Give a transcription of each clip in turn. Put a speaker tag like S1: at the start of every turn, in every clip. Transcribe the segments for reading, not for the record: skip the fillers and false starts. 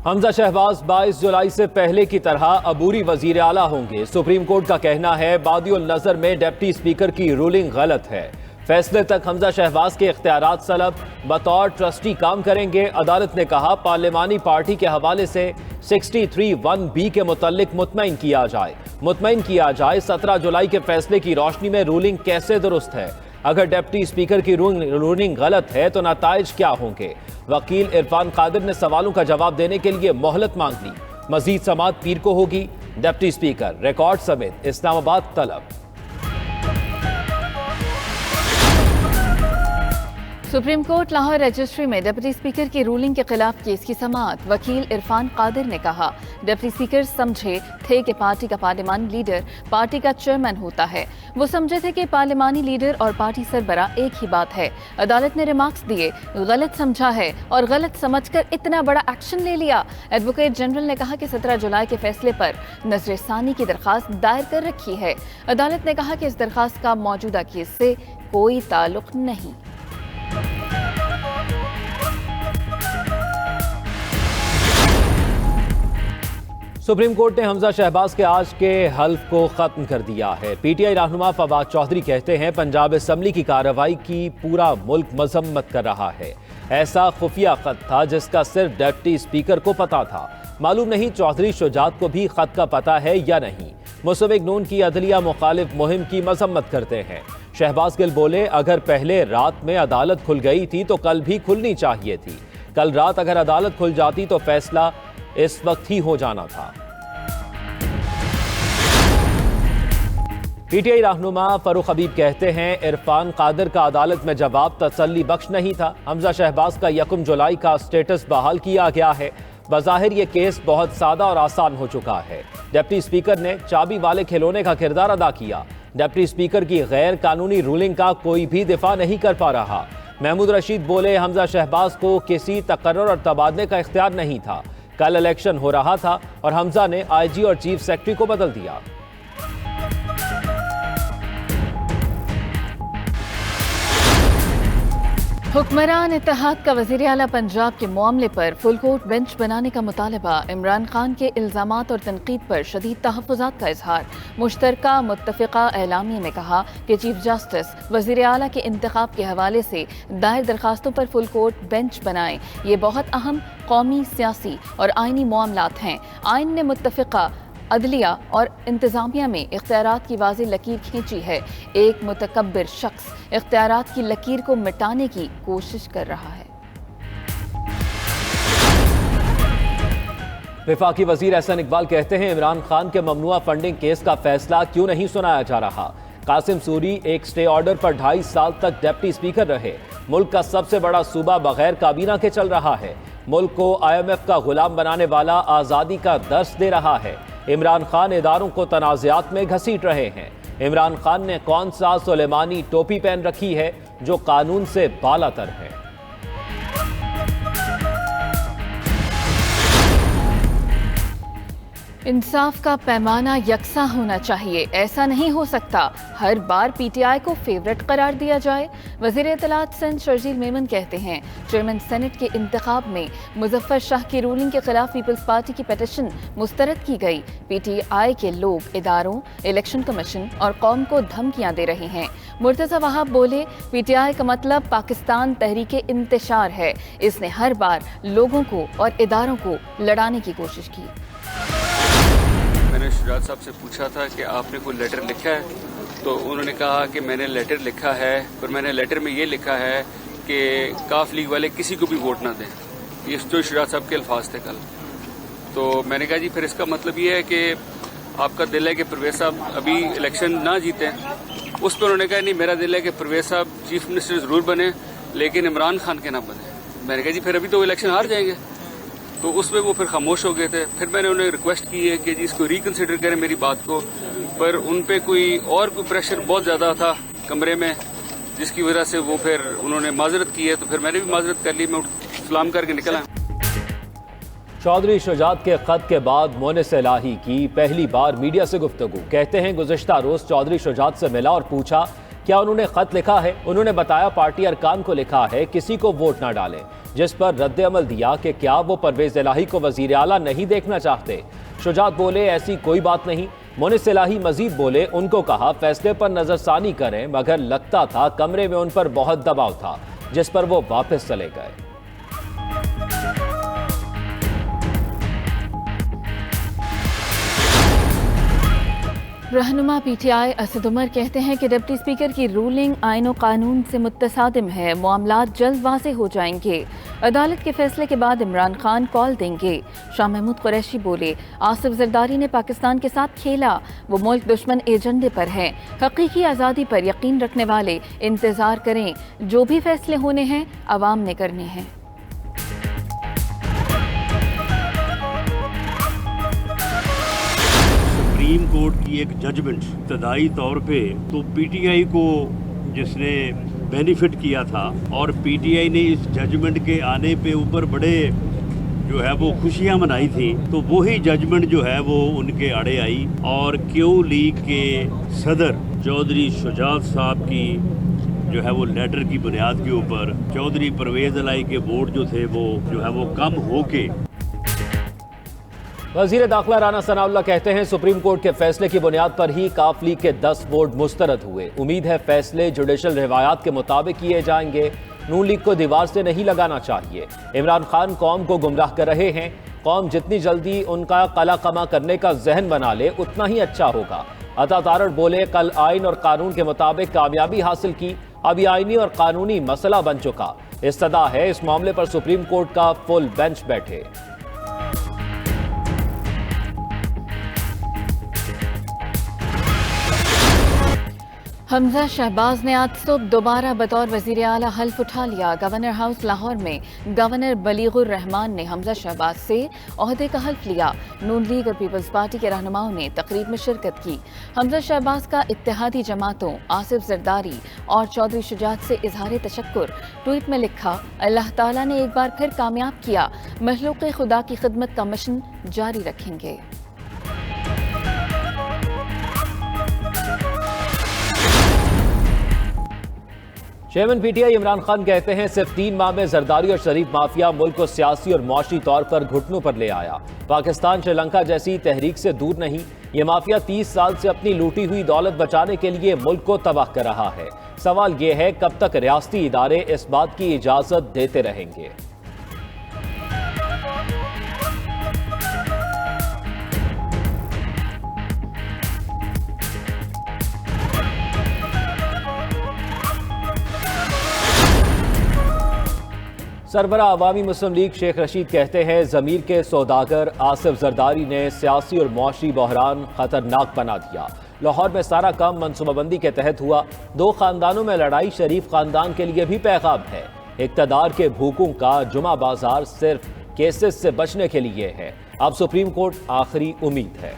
S1: हमजा शहबाज 22 जुलाई से पहले की तरह अबूरी वजीर आला होंगे। सुप्रीम कोर्ट का कहना है बादियुल नजर में डिप्टी स्पीकर की रूलिंग गलत है। फैसले तक हमजा शहबाज के इख्तियारात सलब, बतौर ट्रस्टी काम करेंगे। अदालत ने कहा पार्लिमानी पार्टी के हवाले से 63(1)B के मुतल्लिक मुतमईन किया जाए। 17 जुलाई के फैसले की रोशनी में रूलिंग कैसे दुरुस्त है? अगर डिप्टी स्पीकर की रूलिंग गलत है तो नताइज क्या होंगे? वकील इरफान कादिर ने सवालों का जवाब देने के लिए मोहलत मांग ली। मजीद समाअत पीर को होगी। डिप्टी स्पीकर रिकॉर्ड समेत इस्लामाबाद तलब।
S2: सुप्रीम कोर्ट लाहौर रजिस्ट्री में डिप्टी स्पीकर की रूलिंग के खिलाफ केस की समाअत। वकील इरफान कादिर ने कहा डिप्टी स्पीकर समझे थे कि पार्टी का पार्लिमानी लीडर पार्टी का चेयरमैन होता है। वो समझे थे कि पार्लिमानी लीडर और पार्टी सरबरा एक ही बात है। अदालत ने रिमार्क्स दिए, गलत समझा है और गलत समझकर इतना बड़ा एक्शन ले लिया। एडवोकेट जनरल ने कहा कि 17 जुलाई के फैसले पर नजरसानी की दरखास्त दायर कर रखी है। अदालत ने कहा कि इस दरखास्त का मौजूदा केस से कोई ताल्लुक नहीं।
S1: सुप्रीम कोर्ट ने हमजा शहबाज के आज के हल्फ को खत्म कर दिया है। पीटीआई रहनुमा फवाद चौधरी कहते हैं पंजाब असम्बली की कार्रवाई की पूरा मुल्क मजम्मत कर रहा है। ऐसा खुफिया खत था जिसका सिर्फ डिप्टी स्पीकर को पता था। मालूम नहीं चौधरी शुजात को भी खत का पता है या नहीं। मुसविक नून की अदलिया मुखालिफ मुहिम की मजम्मत करते हैं। शहबाज गिल बोले अगर पहले रात में अदालत खुल गई थी तो कल भी खुलनी चाहिए थी। कल रात अगर अदालत खुल जाती तो फैसला इस वक्त ही हो जाना था। पीटीआई रहनुमा फरूख हबीब कहते हैं इरफान कादिर का अदालत में जवाब तसल्ली बख्श नहीं था। हमजा शहबाज का 1 जुलाई का स्टेटस बहाल किया गया है। बज़ाहिर ये केस बहुत सादा और आसान हो चुका है। डिप्टी स्पीकर ने चाबी वाले खिलौने का किरदार अदा किया। डिप्टी स्पीकर की गैर कानूनी रूलिंग का कोई भी दिफा नहीं कर पा रहा। महमूद रशीद बोले हमजा शहबाज को किसी तकर्रुर और तबादले का इख्तियार नहीं था। कल इलेक्शन हो रहा था और हमजा ने आईजी और चीफ सेक्रेटरी को बदल दिया।
S2: हुक्मरान इत्तेहाद का वज़ीर आला पंजाब के मामले पर फुल कोर्ट बेंच बनाने का मुतालबा। इमरान खान के इल्ज़ामात और तनकीद पर शदीद तहफ़्फ़ुज़ात का इजहार। मुश्तरका मुत्तफ़िक़ा एलामिया में कहा कि चीफ जस्टिस वज़ीर आला के इंतखाब के हवाले से दायर दरखास्तों पर फुल कोर्ट बेंच बनाएं। ये बहुत अहम कौमी, सियासी और आइनी मामलात हैं। आइन ने मुत्तफ़िक़ा अदलिया और इंतज़ामिया में इख्तियारात की वाज़ेह लकीर खींची है। एक मुतकब्बिर शख्स इख्तियारात की लकीर को मिटाने की कोशिश कर रहा है।
S1: वफाकी वजीर एहसन इकबाल कहते हैं इमरान खान के ममनुआ फंडिंग केस का फैसला क्यों नहीं सुनाया जा रहा। कासिम सूरी एक स्टे ऑर्डर पर 2.5 साल तक डिप्टी स्पीकर रहे। मुल्क का सबसे बड़ा सूबा बगैर काबीना के चल रहा है। मुल्क को IMF का गुलाम बनाने वाला आज़ादी का दर्स दे रहा है। इमरान खान इदारों को तनाज़ात में घसीट रहे हैं। इमरान खान ने कौन सा सुलेमानी टोपी पहन रखी है जो कानून से बालातर है।
S2: इंसाफ का पैमाना यकसा होना चाहिए। ऐसा नहीं हो सकता हर बार PTI को फेवरेट करार दिया जाए। वज़ीर इत्तलात सिंध शर्जील मेमन कहते हैं चेयरमैन सेनेट के इंतखाब में मुजफ्फर शाह की रूलिंग के खिलाफ पीपल्स पार्टी की पिटीशन मुस्तरद की गई। PTI के लोग इदारों, इलेक्शन कमीशन और कौम को धमकियां दे रहे हैं। मुर्तज़ा वहाब बोले PTI का मतलब पाकिस्तान तहरीके इंतशार है। इसने हर बार लोगों को और इदारों को लड़ाने की कोशिश की।
S3: मैंने शुजात साहब से पूछा था कि आपने कोई लेटर लिखा है, तो उन्होंने कहा कि मैंने लेटर लिखा है, पर मैंने लेटर में ये लिखा है कि काफ लीग वाले किसी को भी वोट ना दें। ये तो शुजात साहब के अल्फाज थे कल। तो मैंने कहा जी फिर इसका मतलब ये है कि आपका दिल है कि परवेज साहब अभी इलेक्शन ना जीतें। उस पर उन्होंने कहा नहीं, मेरा दिल है कि परवेज साहब चीफ मिनिस्टर ज़रूर बने लेकिन इमरान खान के ना बने। मैंने कहा जी फिर अभी तो इलेक्शन हार जाएंगे। तो उसमें वो फिर खामोश हो गए थे। फिर मैंने उन्हें रिक्वेस्ट की है कि जी इसको रिकंसिडर करें मेरी बात को, पर उन पे कोई प्रेशर बहुत ज़्यादा था कमरे में, जिसकी वजह से वो फिर उन्होंने माजरत की है। तो फिर मैंने भी माजरत कर ली, मैं सलाम करके निकला।
S1: चौधरी शुजात के खत के बाद मोनिस इलाही की पहली बार मीडिया से गुफ्तगू। कहते हैं गुज़िश्ता रोज चौधरी शुजात से मिला और पूछा क्या उन्होंने खत लिखा है? उन्होंने बताया पार्टी अरकान को लिखा है किसी को वोट ना डालें, जिस पर रद्द अमल दिया कि क्या वो परवेज इलाही को वजीर आला नहीं देखना चाहते। शुजात बोले ऐसी कोई बात नहीं। मुनिस इलाही मजीद बोले उनको कहा फैसले पर नजरसानी करें, मगर लगता था कमरे में उन पर बहुत दबाव था, जिस पर वो वापस चले गए।
S2: रहनुमा पीटीआई असद उमर कहते हैं कि डिप्टी स्पीकर की रूलिंग आईन और कानून से मुत्तसादिम है, मामलात जल्द वाज़े हो जाएंगे। अदालत के फैसले के बाद इमरान खान कॉल देंगे। शाह महमूद कुरैशी बोले आसिफ जरदारी ने पाकिस्तान के साथ खेला, वो मुल्क दुश्मन एजेंडे पर है। हकीकी आज़ादी पर यकीन रखने वाले इंतज़ार करें, जो भी फैसले होने हैं अवाम ने करने हैं।
S4: सुप्रीम कोर्ट की एक जजमेंट इब्तदाई तौर पे तो पीटीआई को जिसने बेनिफिट किया था, और पीटीआई ने इस जजमेंट के आने पे ऊपर बड़े जो है वो खुशियां मनाई थी, तो वही जजमेंट जो है वो उनके आड़े आई। और क्यू लीग के सदर चौधरी शुजात साहब की जो है वो लेटर की बुनियाद के ऊपर चौधरी परवेज इलाही के वोट जो थे वो जो है वो कम होके।
S1: वजीर दाखिला राना सनाउल्लाह कहते हैं सुप्रीम कोर्ट के फैसले की बुनियाद पर ही काफ लीग के 10 वोट मुस्तरद हुए। उम्मीद है फैसले जुडिशल रिवायात के मुताबिक किए जाएंगे। नून लीग को दीवार से नहीं लगाना चाहिए। इमरान खान कौम को गुमराह कर रहे हैं। कौम जितनी जल्दी उनका कला कमा करने का जहन बना ले उतना ही अच्छा होगा। अता तारड़ बोले कल आइन और कानून के मुताबिक कामयाबी हासिल की, अभी आइनी और कानूनी मसला बन चुका। इस्तदा है इस मामले पर सुप्रीम कोर्ट का फुल बेंच बैठे।
S2: हमजा शहबाज ने आज सुबह दोबारा बतौर वजीर आला हल्फ उठा लिया। गवर्नर हाउस लाहौर में गवर्नर बलीगुर रहमान ने हमजा शहबाज से ओहदे का हल्फ लिया। नून लीग और पीपल्स पार्टी के रहनुमाओं ने तकरीब में शिरकत की। हमजा शहबाज का इत्तेहादी जमातों आसिफ जरदारी और चौधरी शुजात से इजहार तशक्कुर। ट्वीट में लिखा अल्लाह ताला ने एक बार फिर कामयाब किया, मखलूक खुदा की खिदमत का मिशन जारी रखेंगे।
S1: चेयरमैन पीटीआई इमरान खान कहते हैं सिर्फ 3 माह में जरदारी और शरीफ माफिया मुल्क को सियासी और मुआशी तौर पर घुटनों पर ले आया। पाकिस्तान श्रीलंका जैसी तहरीक से दूर नहीं। ये माफिया 30 साल से अपनी लूटी हुई दौलत बचाने के लिए मुल्क को तबाह कर रहा है। सवाल ये है कब तक रियासती इदारे इस बात की इजाजत देते रहेंगे। सरबरा अवामी मुस्लिम लीग शेख रशीद कहते हैं जमीर के सौदागर आसिफ जरदारी ने सियासी और मुआशी बहरान खतरनाक बना दिया। लाहौर में सारा काम मनसूबाबंदी के तहत हुआ। 2 खानदानों में लड़ाई शरीफ खानदान के लिए भी पैगाम है। इक़्तिदार के भूखों का जुमा बाजार सिर्फ केसेस से बचने के लिए है। अब सुप्रीम कोर्ट आखिरी उम्मीद है।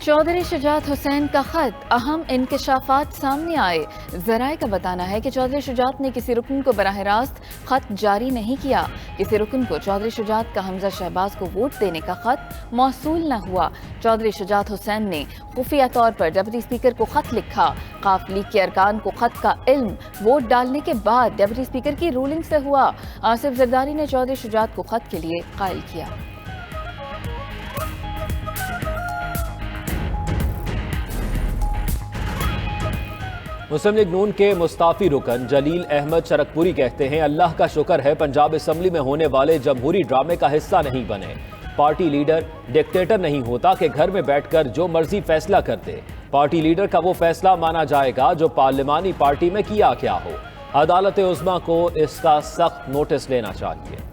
S2: चौधरी शुजात हुसैन का खत, अहम इंकशाफात सामने आए। जराए का बताना है कि चौधरी शुजात ने किसी रुकन को बराह रास्त खत जारी नहीं किया। किसी रुकन को चौधरी शुजात का हमजा शहबाज को वोट देने का खत मौसूल न हुआ। चौधरी शुजात हुसैन ने खुफिया तौर पर डिप्टी स्पीकर को खत लिखा। काफ लीग के अरकान को खत का इल्म वोट डालने के बाद डिप्टी स्पीकर की रूलिंग से हुआ। आसिफ जरदारी ने चौधरी शुजात को खत के लिए कायल किया।
S1: मुस्लिम लीग नून के मुस्ताफी रुकन जलील अहमद शरकपुरी कहते हैं अल्लाह का शुक्र है पंजाब असम्बली में होने वाले जमहूरी ड्रामे का हिस्सा नहीं बने। पार्टी लीडर डिक्टेटर नहीं होता कि घर में बैठकर जो मर्जी फैसला कर दे। पार्टी लीडर का वो फैसला माना जाएगा जो पार्लिमानी पार्टी में किया गया हो। अदालत उज़्मा को इसका सख्त नोटिस लेना चाहिए।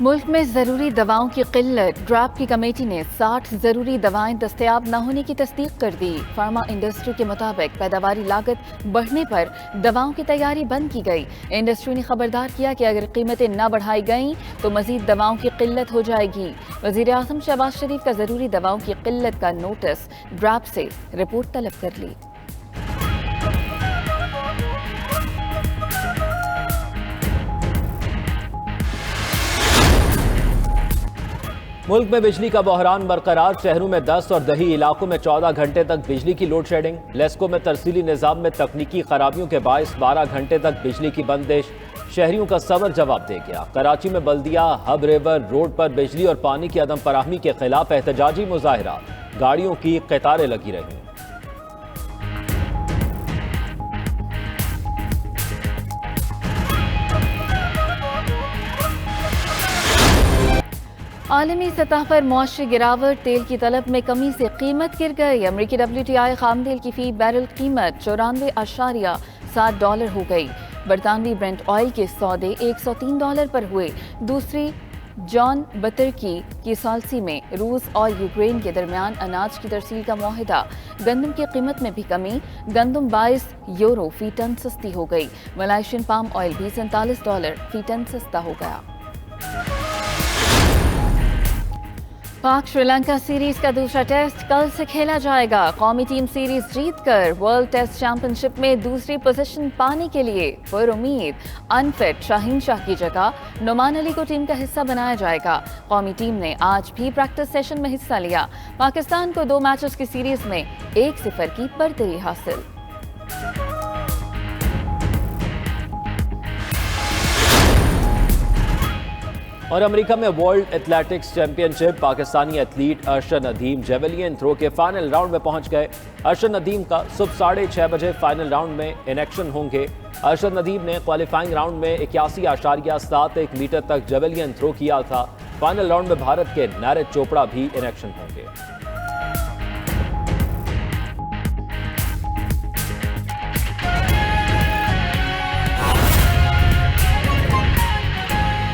S2: मुल्क में ज़रूरी दवाओं की किल्लत। ड्राप की कमेटी ने 60 ज़रूरी दवाएं दस्तयाब न होने की तस्दीक कर दी। फार्मा इंडस्ट्री के मुताबिक पैदावारी लागत बढ़ने पर दवाओं की तैयारी बंद की गई। इंडस्ट्री ने खबरदार किया कि अगर कीमतें न बढ़ाई गईं तो मजीद दवाओं की किल्लत हो जाएगी। वज़ीर आज़म शहबाज शरीफ का ज़रूरी दवाओं की किल्लत का नोटिस ड्राप से रिपोर्ट तलब कर ली।
S1: मुल्क में बिजली का बहरान बरकरार, शहरों में 10 और दही इलाकों में 14 घंटे तक बिजली की लोड शेडिंग। लेस्को में तरसीली निज़ाम में तकनीकी खराबियों के बायस 12 घंटे तक बिजली की बंदिश। शहरियों का सबर जवाब दे गया। कराची में बल्दिया हब रिवर रोड पर बिजली और पानी की अदम फराहमी के खिलाफ एहतजाजी मुजाहरा, गाड़ियों की कतारें लगी रहीं।
S2: आलमी सतह पर मौसमी गिरावट, तेल की तलब में कमी से कीमत गिर गई। अमरीकी WTI खाम तेल की फी बैरल कीमत $94.7 हो गई। बरतानवी ब्रेंट ऑयल के सौदे $103 पर हुए। दूसरी जॉन बतरकी की सालसी में रूस और यूक्रेन के दरमियान अनाज की तरसील का मुआहिदा। गंदम की कीमत में भी कमी, गंदम €22 फी टन सस्ती हो गई। मलाइशियन पाम ऑयल भी $47 फी टन सस्ता हो गया। पाक श्रीलंका सीरीज का दूसरा टेस्ट कल से खेला जाएगा। कौमी टीम सीरीज जीतकर वर्ल्ड टेस्ट चैंपियनशिप में दूसरी पोजीशन पाने के लिए पुरुम्मीद। अनफिट शाहीन शाह की जगह नुमान अली को टीम का हिस्सा बनाया जाएगा। कौमी टीम ने आज भी प्रैक्टिस सेशन में हिस्सा लिया। पाकिस्तान को 2 मैचेस की सीरीज में 1-0 की बढ़तरी हासिल।
S1: और अमेरिका में world athletics championship, Pakistani athlete Arshad Nadeem javelin throw के फाइनल राउंड में पहुंच गए। अरशद नदीम का सुबह 6:30 बजे फाइनल राउंड में इनेक्शन होंगे। अरशद नदीम ने क्वालिफाइंग राउंड में 81.71 मीटर तक जेवलियन थ्रो किया था। फाइनल राउंड में भारत के नीरज चोपड़ा भी इनेक्शन होंगे।